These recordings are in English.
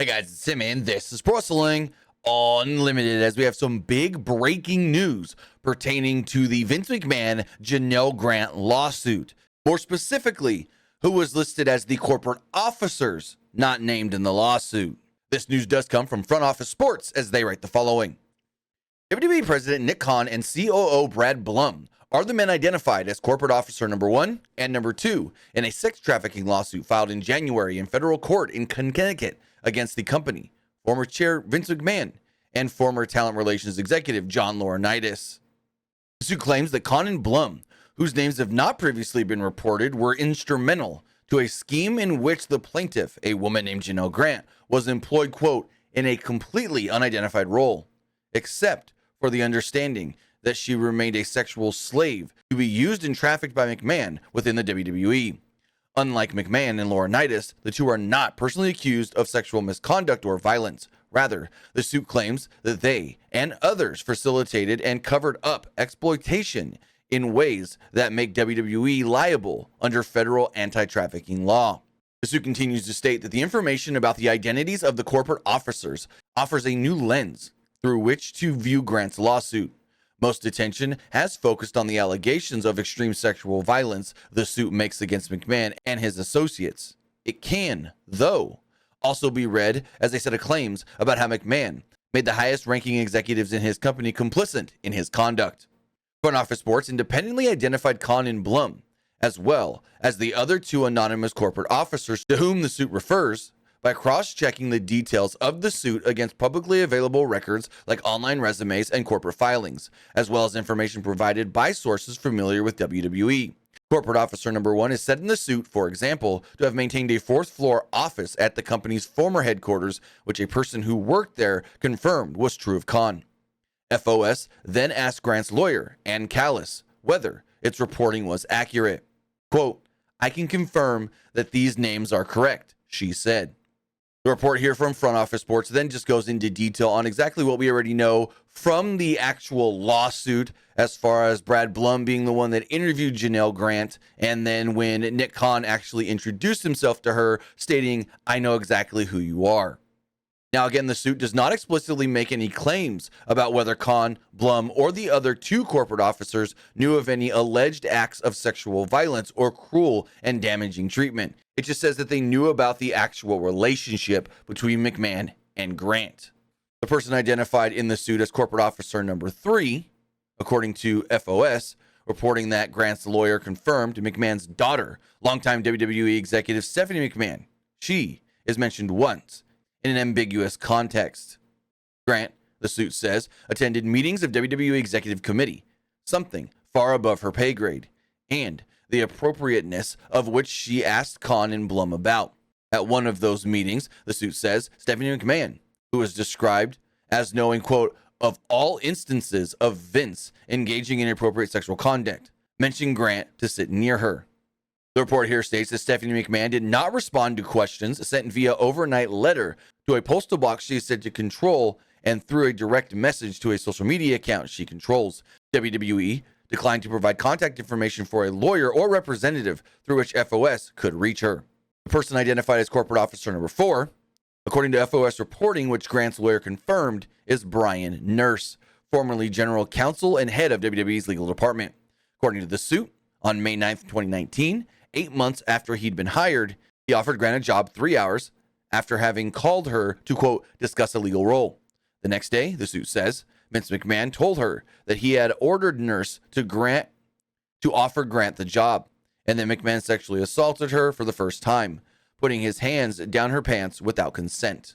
Hey guys, it's Tim and this is Pro Wrestling Unlimited as we have some big breaking news pertaining to the Vince McMahon Janelle Grant lawsuit. More specifically, who was listed as the corporate officers not named in the lawsuit. This news does come from Front Office Sports as they write the following. WWE President Nick Khan and COO Brad Blum are the men identified as corporate officer number 1 and number 2 in a sex trafficking lawsuit filed in January in federal court in Connecticut against the company, former chair Vince McMahon, and former talent relations executive John Laurinaitis. The suit claims that Khan and Blum, whose names have not previously been reported, were instrumental to a scheme in which the plaintiff, a woman named Janelle Grant, was employed, quote, in a completely unidentified role, except for the understanding that she remained a sexual slave to be used and trafficked by McMahon within the WWE. Unlike McMahon and Laurinaitis, the two are not personally accused of sexual misconduct or violence. Rather, the suit claims that they and others facilitated and covered up exploitation in ways that make WWE liable under federal anti-trafficking law. The suit continues to state that the information about the identities of the corporate officers offers a new lens through which to view Grant's lawsuit. Most attention has focused on the allegations of extreme sexual violence the suit makes against McMahon and his associates. It can, though, also be read as a set of claims about how McMahon made the highest-ranking executives in his company complicit in his conduct. Front Office Sports independently identified Khan and Blum, as well as the other two anonymous corporate officers to whom the suit refers, by cross-checking the details of the suit against publicly available records like online resumes and corporate filings, as well as information provided by sources familiar with WWE. Corporate officer number 1 is said in the suit, for example, to have maintained a fourth-floor office at the company's former headquarters, which a person who worked there confirmed was true of Khan. FOS then asked Grant's lawyer, Ann Callis, whether its reporting was accurate. Quote, "I can confirm that these names are correct," she said. The report here from Front Office Sports then just goes into detail on exactly what we already know from the actual lawsuit, as far as Brad Blum being the one that interviewed Janelle Grant, and then when Nick Khan actually introduced himself to her, stating, "I know exactly who you are." Now, again, the suit does not explicitly make any claims about whether Khan, Blum, or the other two corporate officers knew of any alleged acts of sexual violence or cruel and damaging treatment. It just says that they knew about the actual relationship between McMahon and Grant. The person identified in the suit as corporate officer number 3, according to FOS, reporting that Grant's lawyer confirmed McMahon's daughter, longtime WWE executive Stephanie McMahon. She is mentioned once in an ambiguous context. Grant, the suit says, attended meetings of WWE Executive Committee, something far above her pay grade, and the appropriateness of which she asked Khan and Blum about. At one of those meetings, the suit says, Stephanie McMahon, who is described as knowing, quote, of all instances of Vince engaging in inappropriate sexual conduct, mentioned Grant to sit near her. The report here states that Stephanie McMahon did not respond to questions sent via overnight letter to a postal box she is said to control and through a direct message to a social media account she controls. WWE declined to provide contact information for a lawyer or representative through which FOS could reach her. The person identified as corporate officer number 4, according to FOS reporting, which Grant's lawyer confirmed, is Brian Nurse, formerly general counsel and head of WWE's legal department. According to the suit, on May 9th, 2019, 8 months after he'd been hired, he offered Grant a job 3 hours after having called her to, quote, discuss a legal role. The next day, the suit says, Vince McMahon told her that he had ordered Nurse to offer Grant the job, and then McMahon sexually assaulted her for the first time, putting his hands down her pants without consent.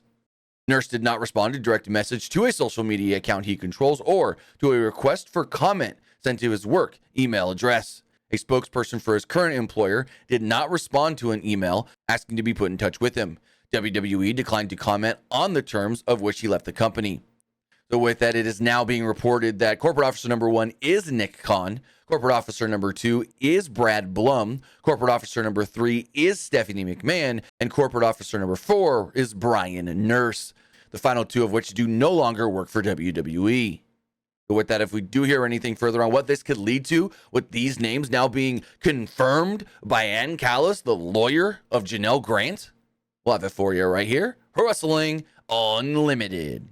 Nurse did not respond to direct message to a social media account he controls or to a request for comment sent to his work email address. A spokesperson for his current employer did not respond to an email asking to be put in touch with him. WWE declined to comment on the terms of which he left the company. So with that, it is now being reported that corporate officer number 1 is Nick Khan, corporate officer number 2 is Brad Blum, corporate officer number 3 is Stephanie McMahon, and corporate officer number 4 is Brian Nurse, the final two of which do no longer work for WWE. But with that, if we do hear anything further on what this could lead to, with these names now being confirmed by Ann Callis, the lawyer of Janelle Grant, We'll have it for you right here. Pro Wrestling Unlimited.